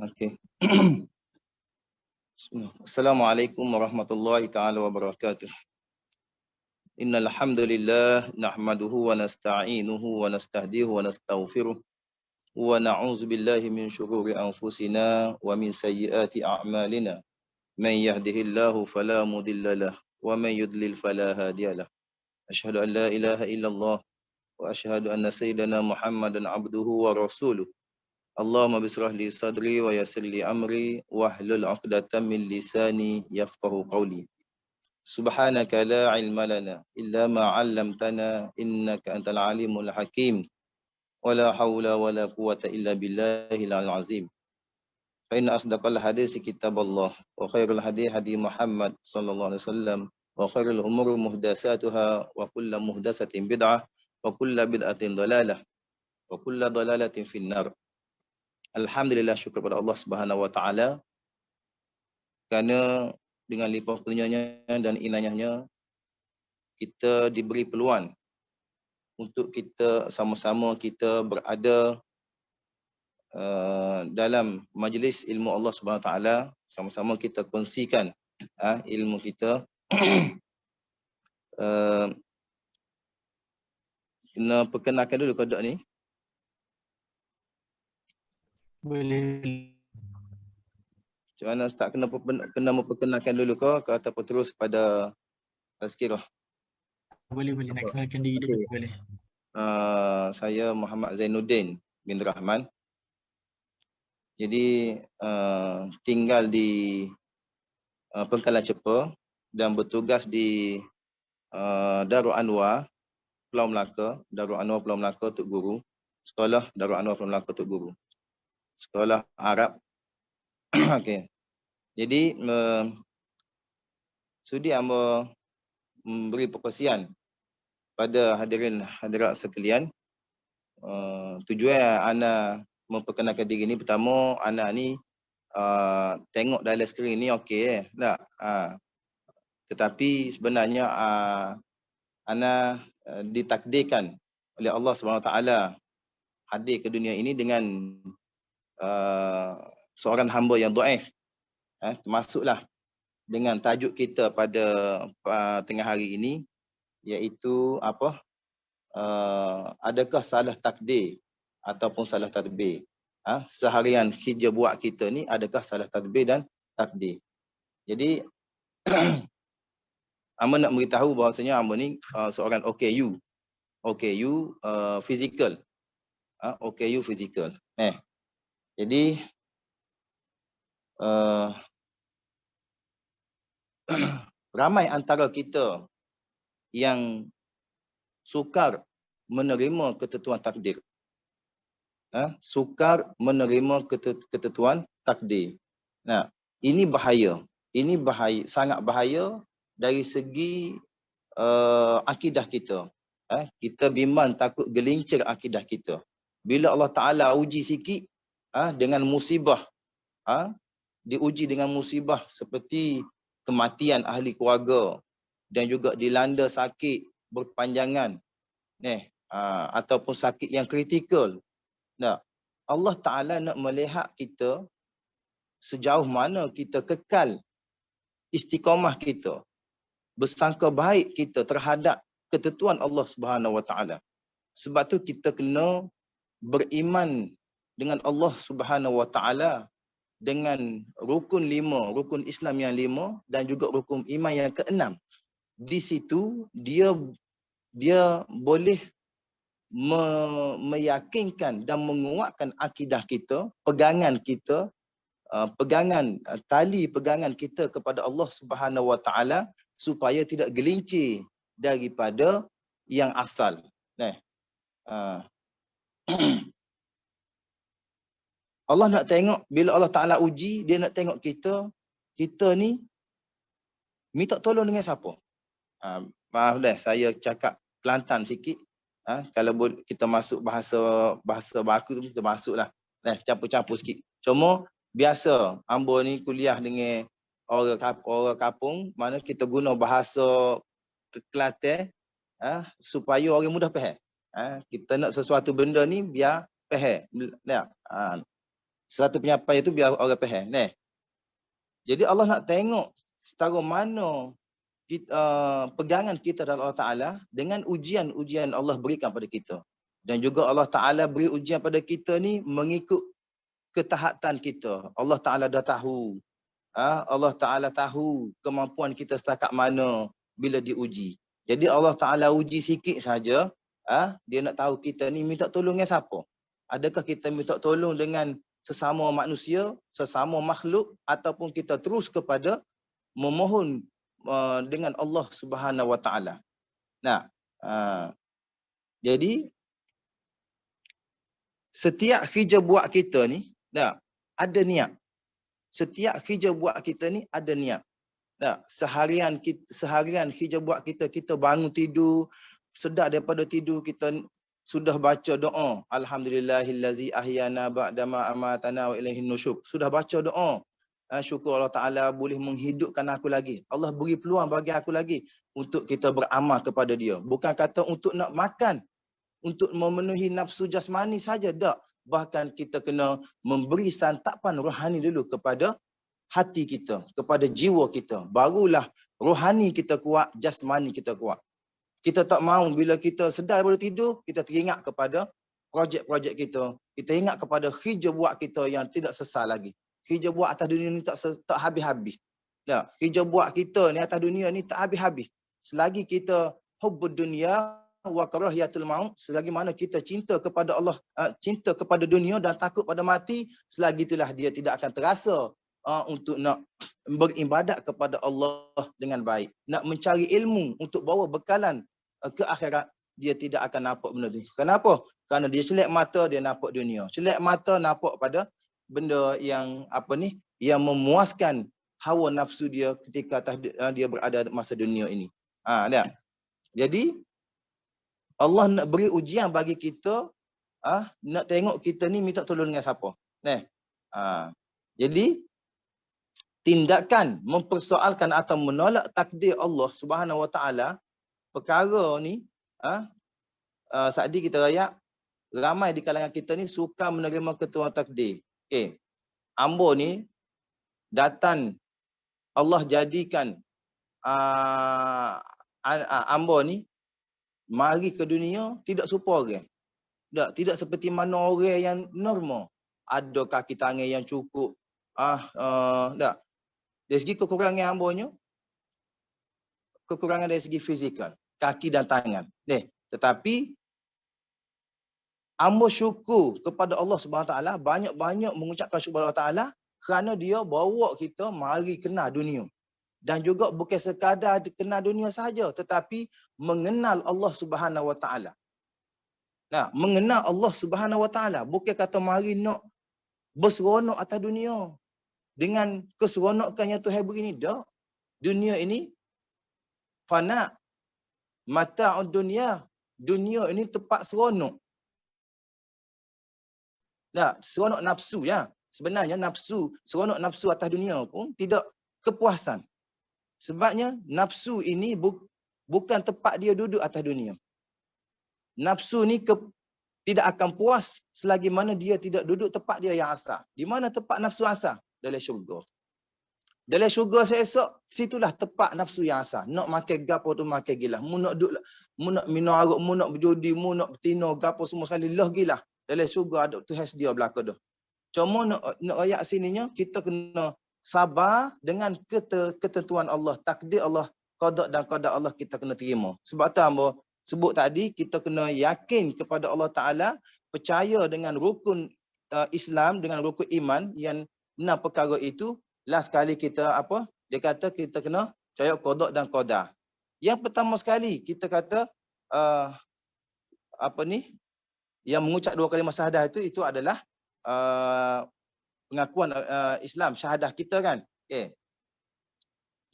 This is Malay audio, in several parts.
Okey. Bismillah. Assalamualaikum warahmatullahi taala wabarakatuh. Innal hamdalillah nahmaduhu wa nasta'inuhu wa nastahdihu wa nastaghfiruh wa na'udzu billahi min syururi anfusina wa min sayyiati a'malina. Man yahdihillahu fala mudhillalah wa man yudlil fala hadiyalah. Asyhadu an la ilaha illallah wa asyhadu anna sayyidana Muhammadan abduhu wa rasuluh. Allahumma bishrah li sadri wa yassir li amri wahlul 'uqdatam min lisani yafqahu qawli. Subhanaka la ilma lana illa ma 'allamtana innaka antal alimul hakim. Wala haula wala quwwata illa billahil azim. Fa inna asdaqal hadits kitaballah wa khairul hadi hadi Muhammad sallallahu alaihi wasallam wa khairul umuri muhdatsatuha wa kullu muhdatsatin bid'ah wa kullu bid'atin dhalalah wa kullu dhalalatin finnar. Alhamdulillah, syukur kepada Allah Subhanahu wa taala kerana dengan limpah kurnianya dan inayahnya kita diberi peluang untuk kita sama-sama kita berada dalam majlis ilmu Allah Subhanahu wa taala, sama-sama kita kongsikan ilmu kita. Kena perkenalkan dulu kodok ni. Boleh. Macam mana Ustaz, kena memperkenalkan dulu ke ataupun terus pada tazkirah? Boleh, nak kenalkan diri dulu, boleh. Saya Muhammad Zainuddin bin Rahman. Jadi tinggal di Pengkalan Cepa dan bertugas di Darul Anwar Pulau Melaka, Darul Anwar Pulau Melaka Tok Guru. Sekolah Darul Anwar Pulau Melaka Tok Guru. Sekolah Arab. Okey. Jadi sudi hamba memberi perkongsian pada hadirin hadirat sekalian. Tujuan ana memperkenalkan diri ni, pertama ana ni tengok dalam skrin ni okey tak? Tetapi sebenarnya ana ditakdirkan oleh Allah Subhanahu Wa Taala hadir ke dunia ini dengan seorang hamba yang dhaif. Termasuklah dengan tajuk kita pada tengah hari ini, iaitu apa? Adakah salah takdir ataupun salah tadbir? Seharian kerja buat kita ni adakah salah tadbir dan takdir? Jadi hamba nak beritahu bahawasanya hamba ni seorang OKU. OKU physical. OKU physical. Jadi ramai antara kita yang sukar menerima ketentuan takdir. Sukar menerima ketentuan takdir. Nah, ini bahaya. Ini bahaya, sangat bahaya dari segi akidah kita. Kita bimbang takut gelincir akidah kita. Bila Allah Ta'ala uji sikit dengan musibah, diuji dengan musibah seperti kematian ahli keluarga dan juga dilanda sakit berpanjangan, ataupun sakit yang kritikal. Nah, Allah Ta'ala nak melihat kita sejauh mana kita kekal istiqamah kita, bersangka baik kita terhadap ketentuan Allah Subhanahu Wa Ta'ala. Sebab tu kita kena beriman dengan Allah Subhanahu Wa Ta'ala dengan rukun 5, rukun Islam yang 5 dan juga rukun iman yang ke-6. Di situ dia boleh meyakinkan dan menguatkan akidah kita, pegangan kita, tali pegangan kita kepada Allah Subhanahu Wa Ta'ala supaya tidak gelincir daripada yang asal. Allah nak tengok, bila Allah Ta'ala uji, dia nak tengok kita ni minta tolong dengan siapa? Maaf dah, saya cakap Kelantan sikit. Kalau kita masuk bahasa baku tu, kita masuklah. Campur-campur sikit. Cuma biasa hamba ni kuliah dengan orang kampung, mana kita guna bahasa Kelantan supaya orang mudah faham. Kita nak sesuatu benda ni biar faham. Satu penyampai itu biar orang faham. Jadi Allah nak tengok setara mana pegangan kita dalam Allah Ta'ala dengan ujian-ujian Allah berikan pada kita. Dan juga Allah Ta'ala beri ujian pada kita ni mengikut ketahatan kita. Allah Ta'ala dah tahu. Allah Ta'ala tahu kemampuan kita setakat mana bila diuji. Jadi Allah Ta'ala uji sikit saja. Dia nak tahu kita ni minta tolong dengan siapa. Adakah kita minta tolong dengan sesama manusia, sesama makhluk, ataupun kita terus kepada memohon dengan Allah Subhanahu Wa Ta'ala. Nah, jadi setiap kerja buat kita ni, ada niat. Setiap kerja buat kita ni ada niat. Seharian kerja buat kita, kita bangun tidur, sedar daripada tidur, kita sudah baca doa. Alhamdulillahillazi ahyana ba'dama amatana wa ilaihin nusyur. Sudah baca doa. Syukur Allah Ta'ala boleh menghidupkan aku lagi. Allah beri peluang bagi aku lagi untuk kita beramal kepada dia. Bukan kata untuk nak makan, untuk memenuhi nafsu jasmani saja, tak. Bahkan kita kena memberi santapan rohani dulu kepada hati kita, kepada jiwa kita. Barulah rohani kita kuat, jasmani kita kuat. Kita tak mahu bila kita sedar daripada tidur, kita teringat kepada projek-projek kita. Kita ingat kepada kerja buat kita yang tidak sesal lagi. Kerja buat atas dunia ni tak habis-habis. Kerja buat kita ni atas dunia ni tak habis-habis. Selagi kita hubbud dunia wa karahiyatul maut, selagi mana kita cinta kepada Allah, cinta kepada dunia dan takut pada mati, selagi itulah dia tidak akan terasa untuk nak beribadat kepada Allah dengan baik. Nak mencari ilmu untuk bawa bekalan ke akhirat, dia tidak akan nampak benda tu. Kenapa? Kerana dia selek mata, dia nampak dunia. Selek mata nampak pada benda yang yang memuaskan hawa nafsu dia ketika dia berada masa dunia ini. Jadi Allah nak beri ujian bagi kita, nak tengok kita ni minta tolong dengan siapa. Jadi tindakan mempersoalkan atau menolak takdir Allah Subhanahu Wa Ta'ala, perkara ni tadi kita rayak, ramai di kalangan kita ni suka menerima ketentuan takdir. Ambo ni datang Allah jadikan ambo ni mari ke dunia tidak serupa orang. Tidak seperti mana orang yang normal. Ada kaki tangan yang cukup. Dari segi kekurangan ambonya, kekurangan dari segi fizikal, kaki dan tangan. Tetapi ambo syukur kepada Allah Subhanahu Wa Ta'ala, banyak-banyak mengucapkan syukur kepada Allah Ta'ala kerana dia bawa kita mari kenal dunia. Dan juga bukan sekadar kenal dunia sahaja, tetapi mengenal Allah Subhanahu Wa Ta'ala. Mengenal Allah Subhanahu Wa Ta'ala. Bukan kata mari nak berseronok atas dunia dengan keseronokan yang Tuhan beri ni. Tak. Dunia ini fana. Mata'ud dunia. Dunia ini tempat seronok. Seronok nafsu ya. Sebenarnya nafsu, seronok nafsu atas dunia pun tidak kepuasan. Sebabnya nafsu ini bukan tempat dia duduk atas dunia. Nafsu ni tidak akan puas selagi mana dia tidak duduk tempat dia yang asal. Di mana tempat nafsu asal? Dalam syurga. Dalam syurga esok, situlah tempat nafsu yang asal. Nak makan gapo tu makan gila. Mu nak duduk, mu nak minum arak, mu nak berjudi, mu nak betina, gapo semua sekali lah gila. Dalam syurga ada Tuhan sedia belaka dah. Cuma nak ayat sininya, kita kena sabar dengan ketentuan Allah, takdir Allah, qada dan qada Allah kita kena terima. Sebab tu hamba sebut tadi, kita kena yakin kepada Allah Ta'ala, percaya dengan rukun Islam, dengan rukun iman yang 6 perkara itu. Last sekali kita dia kata kita kena percaya qada dan qada. Yang pertama sekali kita kata yang mengucap 2 kalimah syahadah itu adalah pengakuan Islam, syahadah kita kan.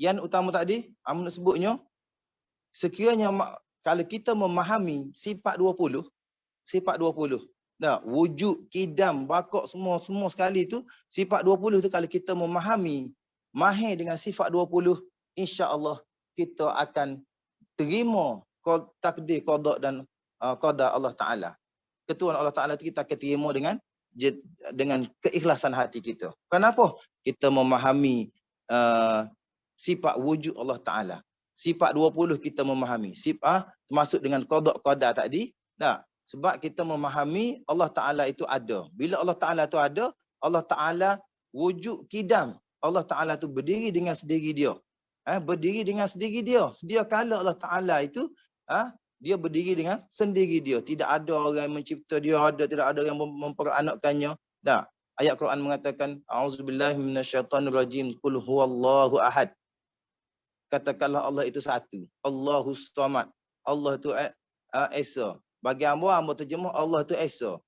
Yang utama tadi, nak sebutnya, sekiranya kalau kita memahami sifat 20, wujud, kidam, bakok, semua sekali tu, sifat 20 tu kalau kita memahami, mahir dengan sifat 20, insya-Allah kita akan terima takdir qada dan qada Allah Ta'ala. Ketentuan Allah Ta'ala tu kita akan terima dengan dengan keikhlasan hati kita. Kenapa? Kita memahami sifat wujud Allah Ta'ala. Sifat 20 kita memahami. Sifat termasuk dengan qada qadar tadi. Nah, sebab kita memahami Allah Ta'ala itu ada. Bila Allah Ta'ala itu ada, Allah Ta'ala wujud kidam. Allah Ta'ala itu berdiri dengan sendiri dia. Berdiri dengan sendiri dia. Sedia kala Allah Ta'ala itu dia berdiri dengan sendiri dia. Tidak ada orang yang mencipta dia, tidak ada yang memperanakkannya. Dah. Ayat Quran mengatakan, A'udzubillahi minasyaitonirrajim, qul huwallahu ahad. Katakanlah Allah itu satu. Allahus samad. Allah itu esa. Bagi hamba terjemah Allah itu esa.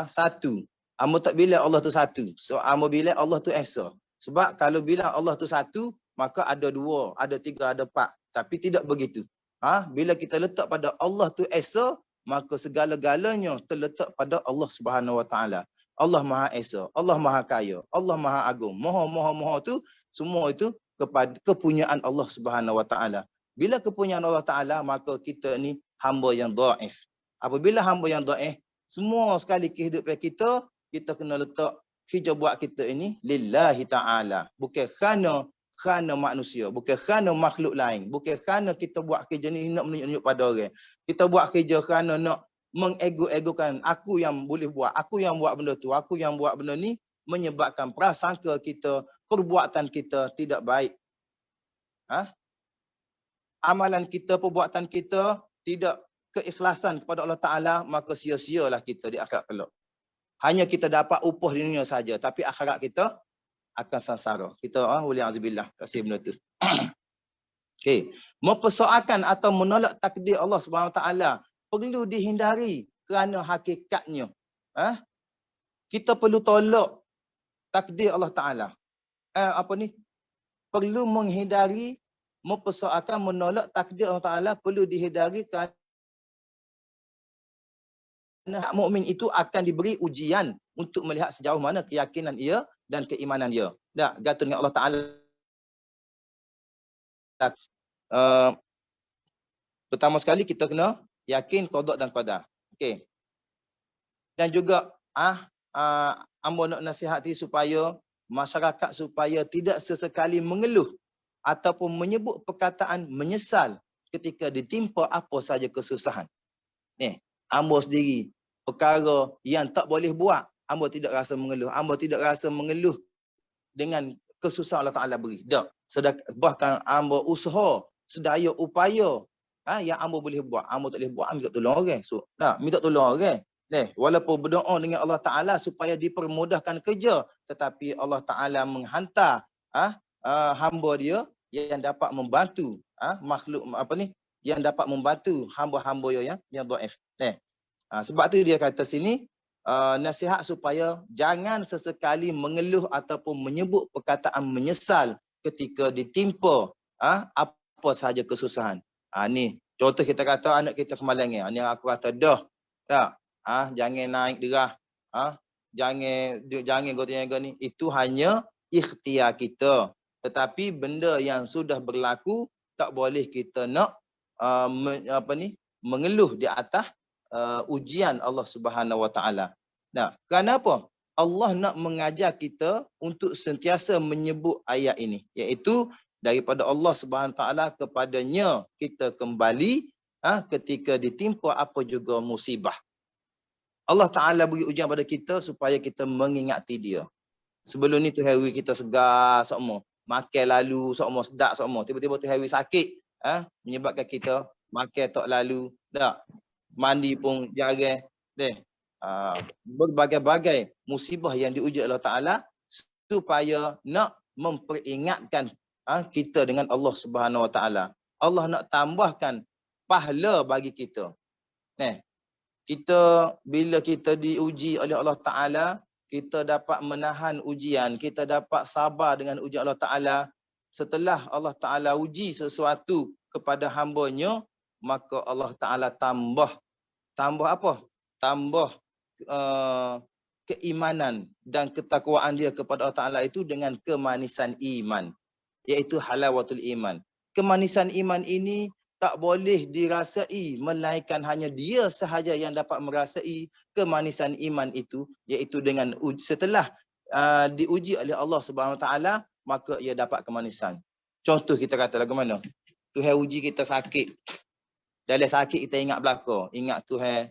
Satu. Hamba tak bila Allah itu satu. So hamba bila Allah itu esa. Sebab kalau bila Allah itu satu, maka ada dua, ada tiga, ada empat. Tapi tidak begitu. Bila kita letak pada Allah tu Esa, maka segala-galanya terletak pada Allah Subhanahu Wa Taala. Allah Maha Esa, Allah Maha Kaya, Allah Maha Agung. Maha tu semua itu kepada kepunyaan Allah Subhanahu Wa Taala. Bila kepunyaan Allah Taala, maka kita ni hamba yang dhaif. Apabila hamba yang dhaif, semua sekali kehidupan kita kena letak kerja buat kita ini lillahi ta'ala. Bukan kerana manusia, bukan kerana makhluk lain, bukan kerana kita buat kerja ni nak menunjuk pada orang. Kita buat kerja kerana nak mengego-egokan aku yang boleh buat, aku yang buat benda tu, aku yang buat benda ni, menyebabkan prasangka kita, perbuatan kita tidak baik. Amalan kita, perbuatan kita tidak keikhlasan kepada Allah Ta'ala, maka sia-sialah kita di akhirat kelak. Hanya kita dapat upah di dunia saja, tapi akhirat kita akan sangsara. Kita boleh auzubillah kasih benda tu. Okey, mempersoalkan atau menolak takdir Allah Subhanahu Taala perlu dihindari kerana hakikatnya kita perlu tolak takdir Allah Taala. Perlu menghindari, mempersoalkan, menolak takdir Allah Taala perlu dihindari kerana mukmin itu akan diberi ujian untuk melihat sejauh mana keyakinan ia dan keimanan dia. Dah, gantung dengan Allah Ta'ala. Pertama sekali kita kena yakin qada dan qadar. Okey. Dan juga ambo nak nasihati supaya masyarakat supaya tidak sesekali mengeluh ataupun menyebut perkataan menyesal ketika ditimpa apa saja kesusahan. Ambo sendiri perkara yang tak boleh buat, ambo tidak rasa mengeluh. Ambo tidak rasa mengeluh dengan kesusahan Allah Ta'ala beri. Tak. Bahkan ambo usaha, sedaya upaya yang ambo boleh buat. Ambo tak boleh buat, minta tolong orang. So, minta tolong orang. Walaupun berdoa dengan Allah Ta'ala supaya dipermudahkan kerja, tetapi Allah Ta'ala menghantar hamba dia yang dapat membantu makhluk yang dapat membantu hamba-hamba yang dhaif. Sebab tu dia kata sini nasihat supaya jangan sesekali mengeluh ataupun menyebut perkataan menyesal ketika ditimpa apa sahaja kesusahan. Ni contoh kita kata anak kita kemalangan. Ni aku kata dah. Jangan naik derah. Jangan gotong ni. Itu hanya ikhtiar kita. Tetapi benda yang sudah berlaku tak boleh kita nak mengeluh di atas ujian Allah Subhanahu Wa Taala. Kerana apa? Allah nak mengajar kita untuk sentiasa menyebut ayat ini, iaitu daripada Allah Subhanahu Wa Taala kepadanya kita kembali ketika ditimpa apa juga musibah. Allah Taala beri ujian pada kita supaya kita mengingati dia. Sebelum ni tu hari kita segar semua, makan lalu semua sedap semua, tiba-tiba tu hari sakit menyebabkan kita makan tak lalu, mandi pun jarang. Berbagai-bagai musibah yang diuji Allah Ta'ala supaya nak memperingatkan kita dengan Allah Subhanahu Wa Ta'ala. Allah nak tambahkan pahala bagi kita. Kita bila kita diuji oleh Allah Ta'ala, kita dapat menahan ujian, kita dapat sabar dengan ujian Allah Ta'ala. Setelah Allah Ta'ala uji sesuatu kepada hamba-Nya, maka Allah Ta'ala tambah apa? Tambah keimanan dan ketakwaan dia kepada Allah Ta'ala itu dengan kemanisan iman, iaitu halawatul iman. Kemanisan iman ini tak boleh dirasai melainkan hanya dia sahaja yang dapat merasai kemanisan iman itu, iaitu dengan setelah diuji oleh Allah Subhanahu Wa Taala, maka ia dapat kemanisan. Contoh kita kata lagu mana? Tuhan uji kita sakit. Dalam sakit kita ingat belaka, ingat Tuhan,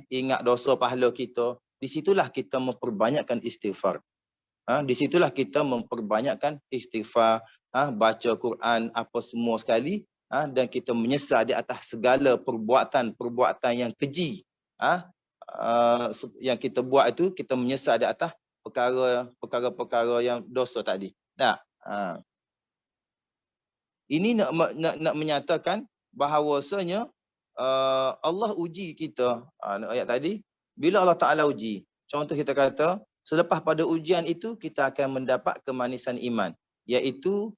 ingat dosa pahala kita. Di situlah kita memperbanyakkan istighfar. Di situlah kita memperbanyakkan istighfar, baca Quran apa semua sekali, dan kita menyesal di atas segala perbuatan yang keji, yang kita buat itu, kita menyesal di atas perkara-perkara yang dosa tadi. Nah, ini nak menyatakan bahawasanya Allah uji kita. Ayat tadi, bila Allah Ta'ala uji, contoh kita kata, selepas pada ujian itu, kita akan mendapat kemanisan iman. Iaitu,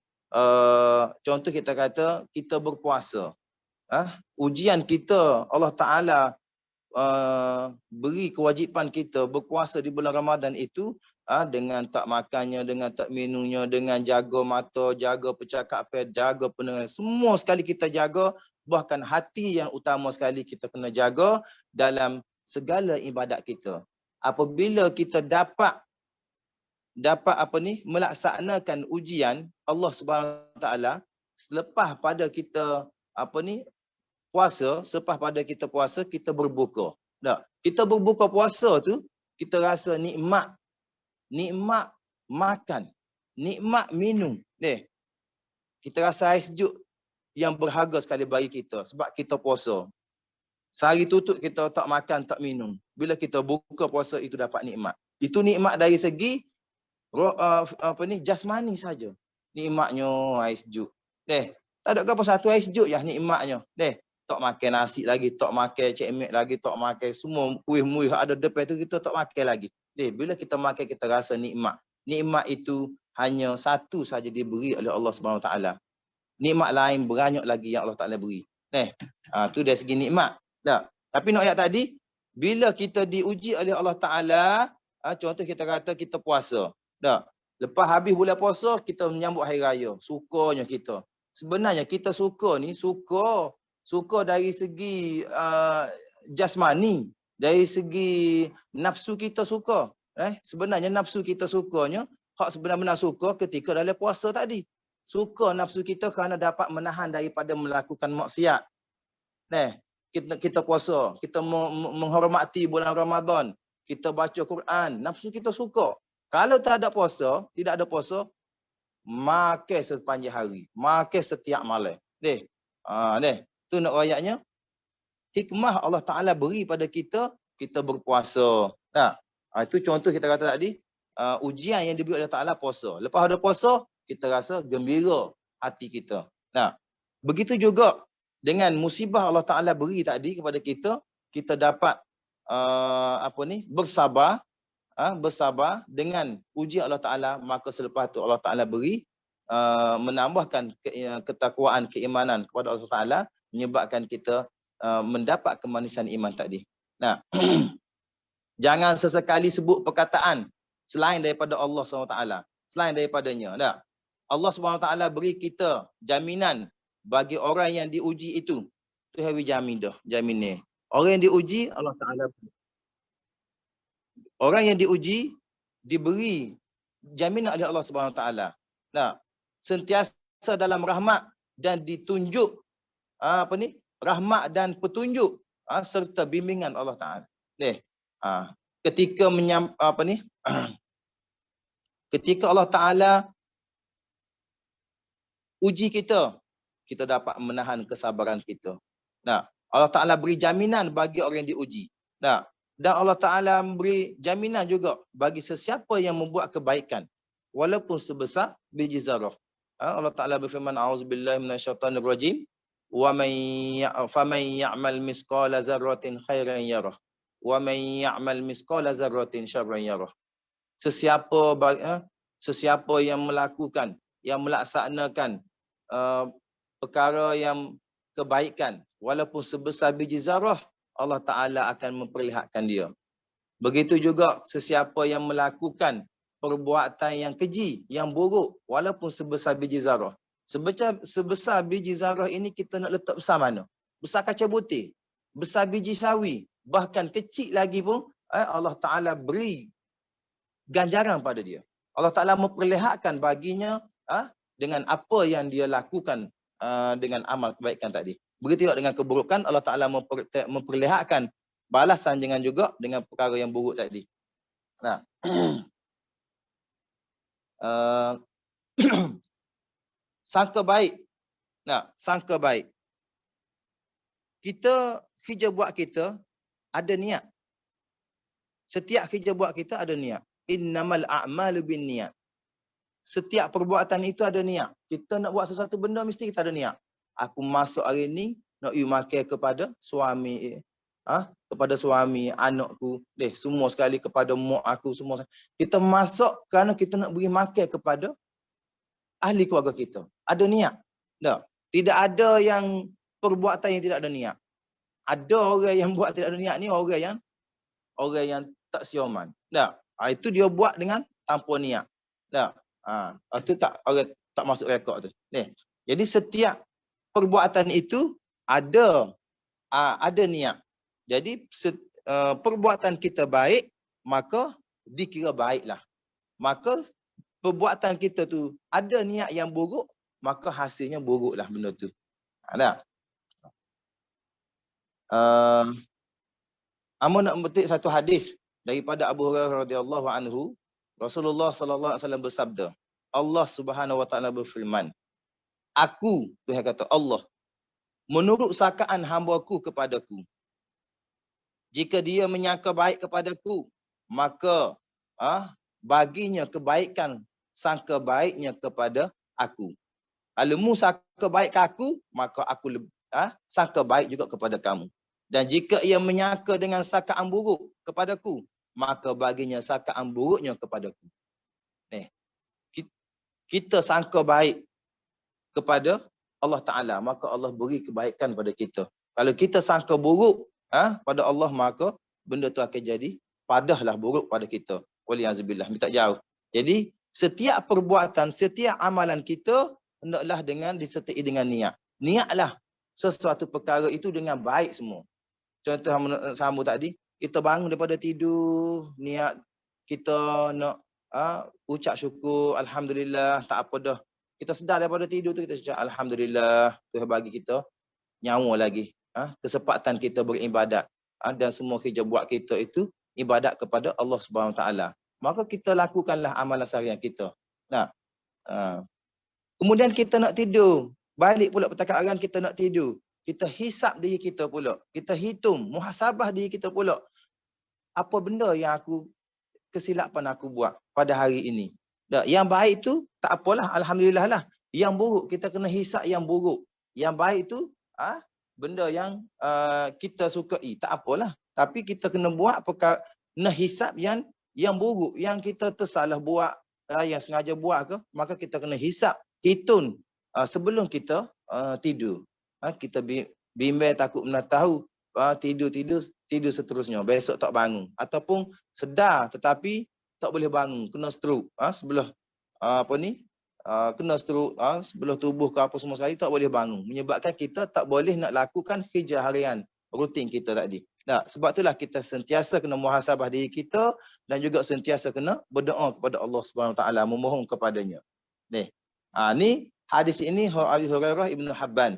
contoh kita kata, kita berpuasa. Ujian kita, Allah Ta'ala beri kewajipan kita berpuasa di bulan Ramadan itu, dengan tak makannya, dengan tak minumnya, dengan jaga mata, jaga percakapan, jaga pendengaran. Semua sekali kita jaga, bahkan hati yang utama sekali kita kena jaga dalam segala ibadat kita. Apabila kita dapat melaksanakan ujian Allah Subhanahu Wa Taala, selepas pada kita puasa, kita berbuka. Tak, kita berbuka puasa tu, kita rasa nikmat makan, nikmat minum. Kita rasa air sejuk yang berharga sekali bagi kita sebab kita puasa. Sehari tutup kita tak makan, tak minum. Bila kita buka puasa, itu dapat nikmat. Itu nikmat dari segi jasmani saja. Nikmatnya air sejuk. Tak ada apa satu air sejuk ya nikmatnya. Tak makan nasi lagi, tak makan cekmek lagi, tak makan semua kuih-muih ada depan tu kita tak makan lagi. Bila kita makan, kita rasa nikmat. Nikmat itu hanya satu saja diberi oleh Allah Subhanahu Wa Taala. Nikmat lain banyak lagi yang Allah Ta'ala beri. Tu dari segi nikmat. Tak. Tapi nak ayat tadi, bila kita diuji oleh Allah Ta'ala, contoh kita kata kita puasa. Tak. Lepas habis bulan puasa, kita menyambut hari raya. Sukanya kita. Sebenarnya kita suka ni, suka dari segi jasmani. Dari segi nafsu kita suka. Sebenarnya nafsu kita sukanya, hak sebenar-benar suka ketika dalam puasa tadi. Suka nafsu kita kerana dapat menahan daripada melakukan maksiat. Kita puasa, kita menghormati bulan Ramadan, kita baca Quran, nafsu kita suka. Kalau tak ada puasa, tidak ada puasa, makan sepanjang hari, makan setiap malam. Tu nak ayatnya. Hikmah Allah Ta'ala beri pada kita, kita berpuasa. Itu contoh kita kata tadi, ujian yang diberi oleh Ta'ala puasa. Lepas ada puasa, kita rasa gembira hati kita. Begitu juga dengan musibah Allah Ta'ala beri tadi kepada kita, kita dapat bersabar, bersabar dengan ujian Allah Ta'ala, maka selepas itu Allah Ta'ala beri, menambahkan ketakwaan, keimanan kepada Allah Ta'ala, menyebabkan kita mendapat kemanisan iman tadi. Jangan sesekali sebut perkataan selain daripada Allah SWT, selain daripadanya. Allah SWT beri kita jaminan bagi orang yang diuji itu. Tu hari jamin dah, jaminnya. Orang yang diuji, Allah Ta'ala. Orang yang diuji, diberi jaminan oleh Allah SWT. Sentiasa dalam rahmat dan ditunjuk, rahmat dan petunjuk, serta bimbingan Allah Ta'ala. Ketika ketika Allah Ta'ala uji kita, kita dapat menahan kesabaran kita. Allah Ta'ala beri jaminan bagi orang yang diuji. Dan Allah Ta'ala beri jaminan juga bagi sesiapa yang membuat kebaikan, walaupun sebesar biji zarah. Allah Ta'ala berfirman, A'udzubillahi minasyaitanirrajim, wa man ya'mal misqala zarratin khairan yarah, wa man ya'mal misqala zarratin syarran yarah. Sesiapa yang melakukan, yang melaksanakan perkara yang kebaikan, walaupun sebesar biji zarah, Allah Ta'ala akan memperlihatkan dia. Begitu juga sesiapa yang melakukan perbuatan yang keji, yang buruk, walaupun sebesar biji zarah. Sebesar biji zarah ini kita nak letak besar mana? Besar kaca butir, besar biji sawi, bahkan kecil lagi pun Allah Ta'ala beri ganjaran pada dia. Allah Ta'ala memperlihatkan baginya dengan apa yang dia lakukan dengan amal kebaikan tadi. Begitu juga dengan keburukan, Allah Ta'ala memperlihatkan balasan dengan juga dengan perkara yang buruk tadi. Nah, sangka baik. Nah, sangka baik. Kita, kerja buat kita ada niat. Setiap kerja buat kita ada niat. Innamal a'malu bin niat. Setiap perbuatan itu ada niat. Kita nak buat sesuatu benda mesti kita ada niat. Aku masuk hari ni nak makan kepada suami, kepada suami, anakku, semua sekali kepada mak aku semua. Kita masuk kerana kita nak beri makan kepada ahli keluarga kita. Ada niat. Tak? Tidak ada yang perbuatan yang tidak ada niat. Ada orang yang buat tidak ada niat ni orang yang tak sioman. Tak? Itu dia buat dengan tanpa niat. Tak? Itu tak orang tak masuk rekod tu. Jadi setiap perbuatan itu ada niat. Jadi perbuatan kita baik, maka dikira baiklah. Maka perbuatan kita tu ada niat yang buruk, maka hasilnya buruklah benda tu. Ada? Amun nak memetik satu hadis daripada Abu Hurairah radhiyallahu anhu, Rasulullah sallallahu alaihi wasallam bersabda, Allah Subhanahu wa taala berfirman, aku, Tuhan kata Allah, menurut sangkaan hamba-Ku kepadaku. Jika dia menyangka baik kepadaku, maka baginya kebaikan sangka baiknya kepada aku. Kalau mu sangka baik ke aku, maka aku sangka baik juga kepada kamu. Dan jika ia menyangka dengan sangkaan buruk kepadaku, maka baginya sangkaan buruknya kepadaku. Kita sangka baik kepada Allah Ta'ala, maka Allah beri kebaikan pada kita. Kalau kita sangka buruk pada Allah, maka benda tu akan jadi padahlah buruk pada kita. Waliyazubillah, minta jauh. Jadi setiap perbuatan, setiap amalan kita hendaklah disertai dengan niat. Niatlah sesuatu perkara itu dengan baik semua. Contoh sama tadi, kita bangun daripada tidur, niat kita nak ucap syukur, alhamdulillah, tak apa dah. Kita sedar daripada tidur tu, kita ucap alhamdulillah, Tuhan bagi kita nyawa lagi. Kesempatan kita beribadat. Dan semua kerja buat kita itu ibadat kepada Allah Subhanahu Wa Taala. Maka kita lakukanlah amalan seharian kita. Nah, kemudian kita nak tidur, balik pula perkataan kita nak tidur. Kita hisap diri kita pula. Kita hitung, muhasabah diri kita pula. Apa benda yang kesilapan aku buat pada hari ini. Yang baik tu tak apalah, alhamdulillah lah. Yang buruk kita kena hisap yang buruk. Yang baik tu benda yang kita sukai, tak apalah. Tapi kita kena buat perkara, kena hisap yang buruk, yang kita tersalah buat, yang sengaja buat ke, maka kita kena hisap, hitung sebelum kita tidur. Kita bimbang takut nak tahu tidur seterusnya, besok tak bangun, ataupun sedar tetapi tak boleh bangun, kena stroke sebelah kena stroke sebelah tubuh ke apa semua sekali, tak boleh bangun, menyebabkan kita tak boleh nak lakukan kerja harian rutin kita tadi. Sebab itulah kita sentiasa kena muhasabah diri kita dan juga sentiasa kena berdoa kepada Allah Subhanahu Wa Taala, memohon kepadanya. Ni hadis ini Abu Hurairah Ibn Habban.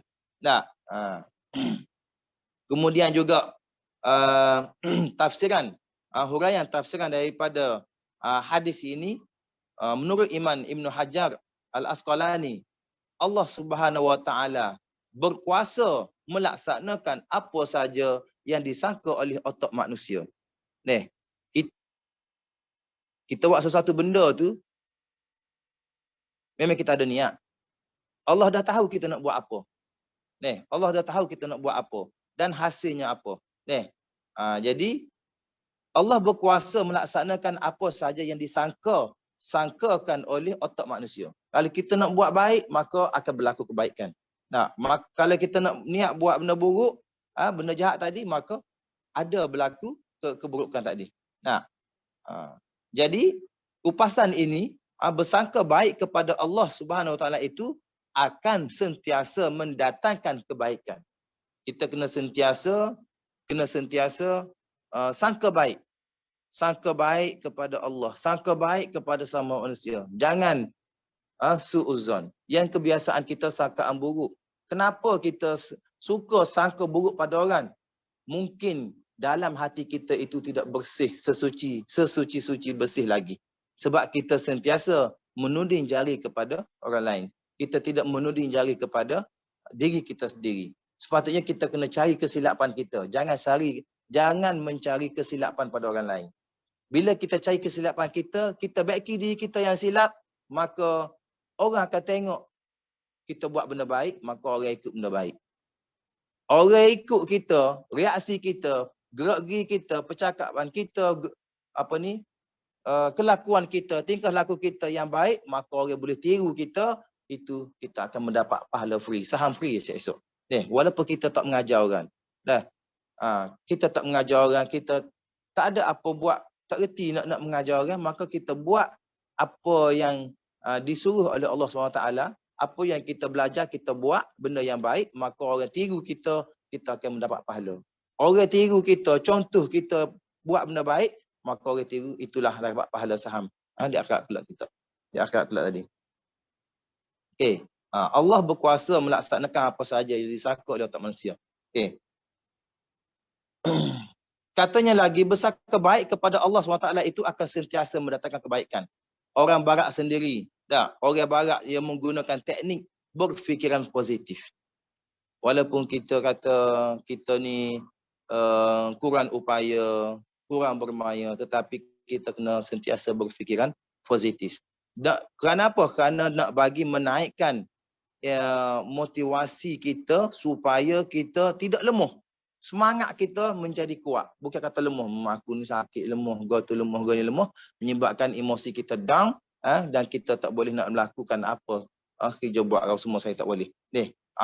Kemudian juga tafsiran huraian tafsiran daripada hadis ini, menurut Imam Ibn Hajar Al-Asqalani, Allah Subhanahu Wa Taala berkuasa melaksanakan apa saja yang disangka oleh otak manusia. Kita buat sesuatu benda tu memang kita ada niat. Allah dah tahu kita nak buat apa. Allah dah tahu kita nak buat apa dan hasilnya apa. Jadi Allah berkuasa melaksanakan apa saja yang disangkakan oleh otak manusia. Kalau kita nak buat baik, maka akan berlaku kebaikan. Kalau kita nak niat buat benda buruk, benda jahat tadi, maka ada berlaku keburukan tadi. Jadi kupasan ini bersangka baik kepada Allah Subhanahu Wa Taala itu akan sentiasa mendatangkan kebaikan. Kita kena sentiasa sangka baik. Sangka baik kepada Allah, sangka baik kepada sama manusia. Jangan su'uzon. Yang kebiasaan kita sangkaan buruk. Kenapa kita suka sangka buruk pada orang? Mungkin dalam hati kita itu tidak bersih, sesuci bersih lagi. Sebab kita sentiasa menuding jari kepada orang lain. Kita tidak menuding jari kepada diri kita sendiri. Sepatutnya kita kena cari kesilapan kita. Jangan mencari kesilapan pada orang lain. Bila kita cari kesilapan kita, kita baiki diri kita yang silap, maka orang akan tengok kita buat benda baik, maka orang ikut benda baik. Orang ikut kita, reaksi kita, gerak-geri kita, percakapan kita, kelakuan kita, tingkah laku kita yang baik, maka orang boleh tiru kita, itu kita akan mendapat pahala free, saham free esok-esok. Walaupun kita tak mengajar orang. Kita tak mengajar orang, kita tak ada apa buat, tak reti nak mengajar orang, maka kita buat apa yang disuruh oleh Allah SWT, apa yang kita belajar, kita buat benda yang baik, maka orang tiru kita, kita akan mendapat pahala. Orang tiru kita, contoh kita buat benda baik, maka orang tiru, itulah dapat pahala saham di akhirat kelak kita. Di akhirat kelak tadi. Okey. Allah berkuasa melaksanakan apa sahaja yang disangka oleh otak manusia. Okey. Katanya lagi, bersangka baik kepada Allah SWT itu akan sentiasa mendatangkan kebaikan. Orang barat sendiri, orang barat yang menggunakan teknik berfikiran positif. Walaupun kita kata kita ni kurang upaya, kurang bermaya, tetapi kita kena sentiasa berfikiran positif. Kerana apa? Kerana nak bagi menaikkan motivasi kita supaya kita tidak lemah. Semangat kita menjadi kuat. Bukan kata lemah, aku ni sakit, lemah, gua tu lemah, gua ni lemah, menyebabkan emosi kita down, dan kita tak boleh nak melakukan apa kerja buat semua saya tak boleh.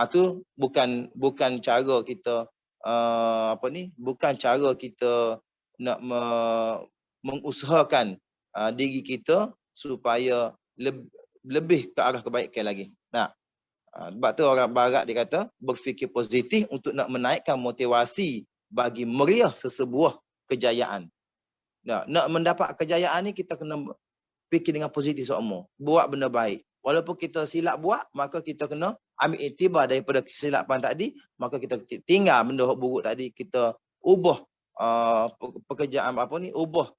Tu bukan cara kita bukan cara kita nak mengusahakan diri kita supaya lebih ke arah kebaikan lagi. Sebab tu orang barat dia kata berfikir positif untuk nak menaikkan motivasi bagi meriah sesebuah kejayaan. Nak mendapat kejayaan ni kita kena fikir dengan positif semua. Buat benda baik. Walaupun kita silap buat, maka kita kena ambil iktibar daripada kesilapan tadi, maka kita tinggal benda buruk tadi, kita ubah pekerjaan ubah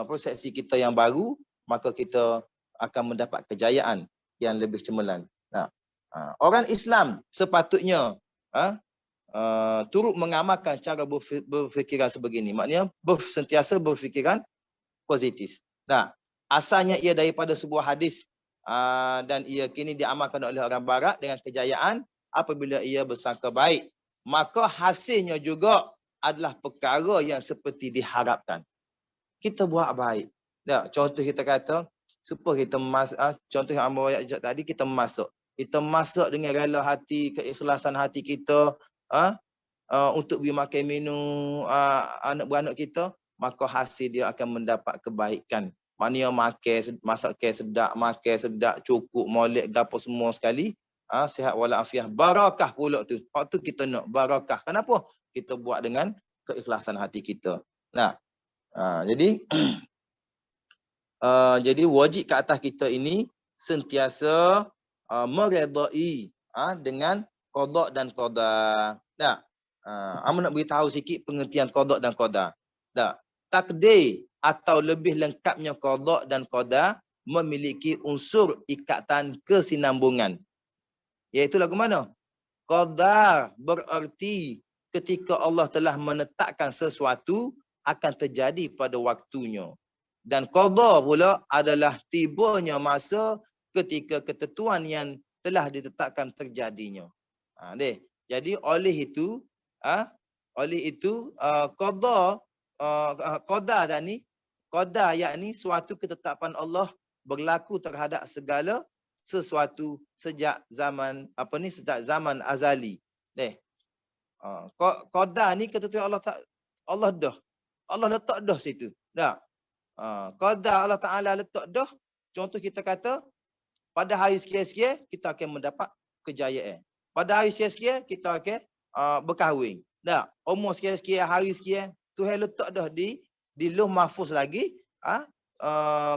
persepsi kita yang baru, maka kita akan mendapat kejayaan yang lebih cemerlang. Orang Islam sepatutnya turut mengamalkan cara berfikiran sebegini. Maknanya sentiasa berfikiran positif. Asalnya ia daripada sebuah hadis dan ia kini diamalkan oleh orang barat dengan kejayaan apabila ia bersangka baik. Maka hasilnya juga adalah perkara yang seperti diharapkan. Kita buat baik. Contoh kita kata, supaya kita contoh yang Amor ajak tadi, kita masuk dengan rela hati, keikhlasan hati kita untuk beri makan minum anak-beranak kita, maka hasil dia akan mendapat kebaikan. Maknanya masak sedap, makan sedap, cukup, molek, gapo semua sekali, sihat walafiat, barakah pula tu. Waktu kita nak barakah. Kenapa? Kita buat dengan keikhlasan hati kita. Jadi wajib ke atas kita ini sentiasa meredai dengan qada dan qada. Amun nak beritahu sikit pengertian qada dan qada. Takdir atau lebih lengkapnya qada dan qada memiliki unsur ikatan kesinambungan. Iaitu lagu mana? Qada bererti ketika Allah telah menetapkan sesuatu akan terjadi pada waktunya. Dan qada pula adalah tibanya masa ketika ketentuan yang telah ditetapkan terjadinya. Jadi oleh itu qada yakni suatu ketetapan Allah berlaku terhadap segala sesuatu sejak zaman sejak zaman azali. Qada ni ketentuan Allah letak dah situ. Qada Allah Taala letak dah. Contoh kita kata pada hari sekian-sekian kita akan mendapat kejayaan. Pada hari sekian-sekian kita akan berkahwin. Tak, umur sekian-sekian, hari sekian, Tuhan letak dah di Lauh Mahfuz lagi,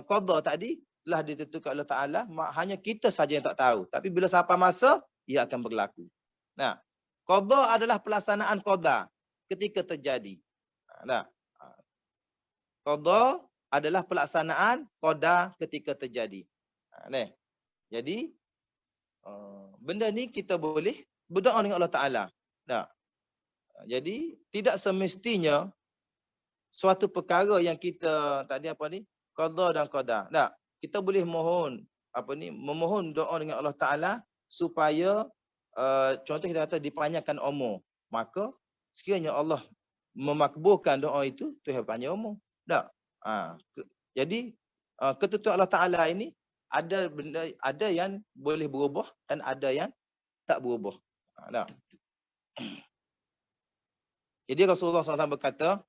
qada tadi telah ditentukan Allah Taala, hanya kita saja yang tak tahu. Tapi bila sampai masa, ia akan berlaku. Nah, qada adalah pelaksanaan qada ketika terjadi. Nah, qada adalah pelaksanaan qada ketika terjadi. Nah, jadi benda ni kita boleh berdoa dengan Allah Taala. Nah, jadi tidak semestinya suatu perkara yang kita tadi apa ni, qada dan qada. Tak, kita boleh mohon memohon doa dengan Allah Taala supaya contoh kita kata dipanjangkan umur. Maka sekiranya Allah memakbulkan doa itu, Tuhan panjang umur. Tak. Jadi ketentuan Allah Taala ini ada benda, ada yang boleh berubah dan ada yang tak berubah. Tak. Jadi Rasulullah SAW berkata,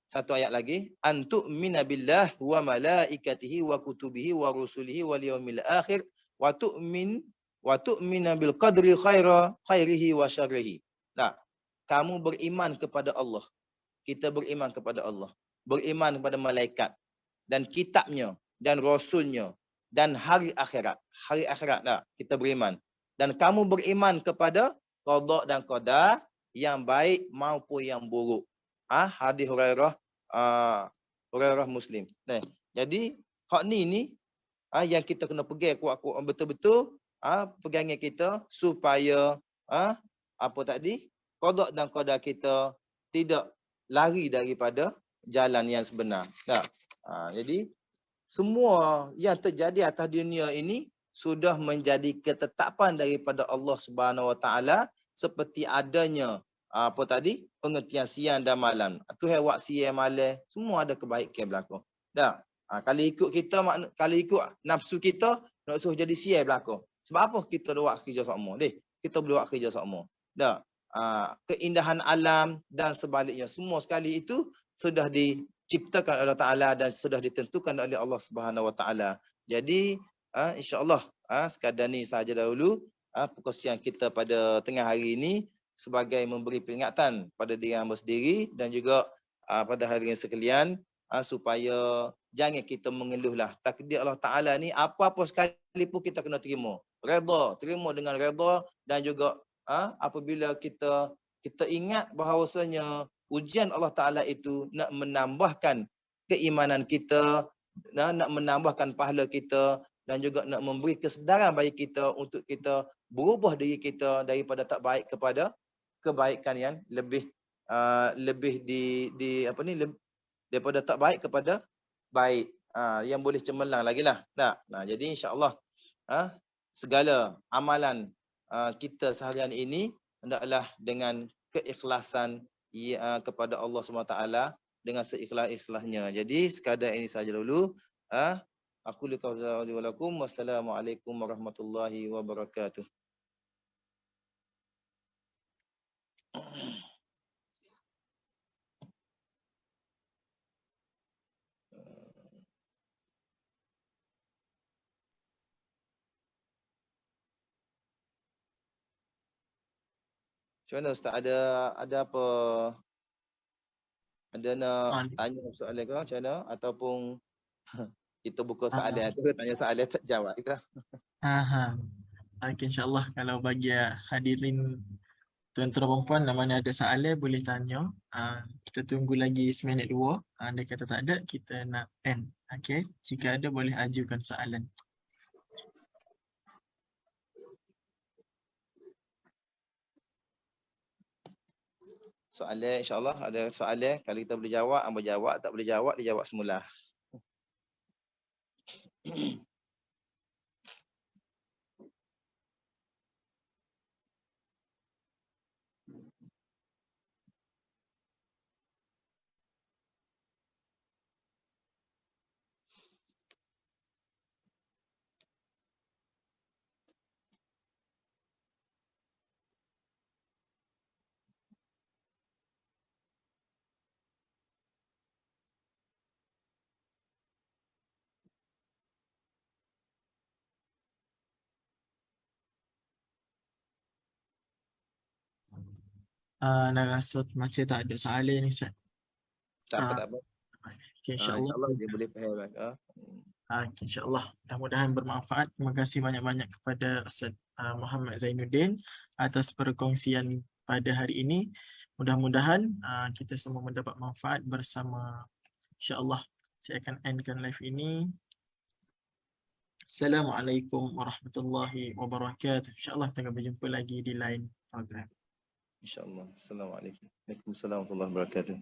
satu ayat lagi, antu'mina billah wa malaikatihi wa kutubihi wa rusulihi wal yaumil akhir wa tu'mina bil qadri khairihi wa syarrihi. Nah, kamu beriman kepada Allah. Kita beriman kepada Allah. Beriman kepada malaikat dan kitabnya dan rasulnya dan hari akhirat. Hari akhirat dah kita beriman. Dan kamu beriman kepada qada dan qadar yang baik maupun yang buruk. Hadis Hurairah, Hurairah Muslim. Nah, jadi hak ni yang kita kena pegang kuat-kuat betul-betul, pegangan kita supaya apa tadi, qada dan qadar kita tidak lari daripada jalan yang sebenar. Nah, jadi semua yang terjadi atas dunia ini sudah menjadi ketetapan daripada Allah Subhanahu Wa Taala, seperti adanya apa tadi, pengertian siang dan malam. Tuhan buat siang malam, semua ada kebaikan berlaku. Dah. Kalau ikut kita, kalau ikut nafsu kita, nak suruh jadi siang berlaku. Sebab apa kita buat kerja sama? Kita boleh buat kerja sama. Dah. Keindahan alam dan sebaliknya, semua sekali itu sudah diciptakan oleh Allah Taala dan sudah ditentukan oleh Allah Subhanahu Wa Taala. Jadi insya-Allah sekadar ni saja dahulu perkongsian kita pada tengah hari ini, sebagai memberi peringatan pada diri hamba sendiri dan juga pada hadirin sekalian, supaya jangan kita mengeluhlah. Takdir Allah Taala ni apa-apa sekali pun kita kena terima. Redha, terima dengan redha, dan juga apabila kita ingat bahawasanya ujian Allah Taala itu nak menambahkan keimanan kita, nak menambahkan pahala kita, dan juga nak memberi kesedaran bagi kita untuk kita berubah diri kita daripada tak baik kepada kebaikan yang lebih daripada tak baik kepada baik, yang boleh cemerlang lagi lah. Nah, jadi insya-Allah segala amalan kita seharian ini hendaklah dengan keikhlasan kepada Allah SWT, dengan seikhlas-ikhlasnya. Jadi sekadar ini saja dulu. Aku liqauli wa lakum. Wassalamualaikum warahmatullahi wabarakatuh. Macam mana Ustaz, ada apa? Ada nak tanya soalan ke macam mana? Ataupun kita buka soalan tu, tanya soalan tak jawab kita. Okay, insyaAllah kalau bagi hadirin tuan-tuan perempuan mana ada soalan boleh tanya. Kita tunggu lagi seminit 2. Andai kata tak ada, kita nak end. Okay, jika ada boleh ajukan soalan. Soalan insya-Allah ada soalan, kalau kita boleh jawab, hamba jawab, tak boleh jawab dia jawab semula. Nak rasa macam tak ada soalan ni Ustaz. Tak apa, Ah, tak apa. okay, insyaAllah. InsyaAllah dia boleh faham. Okay, insyaAllah. Mudah-mudahan bermanfaat. Terima kasih banyak-banyak kepada Ustaz Muhammad Zainuddin atas perkongsian pada hari ini. Mudah-mudahan kita semua mendapat manfaat bersama. InsyaAllah. Saya akan endkan live ini. Assalamualaikum warahmatullahi wabarakatuh. InsyaAllah kita akan berjumpa lagi di lain program. InsyaAllah. Assalamualaikum. Waalaikumsalam warahmatullahi wabarakatuh.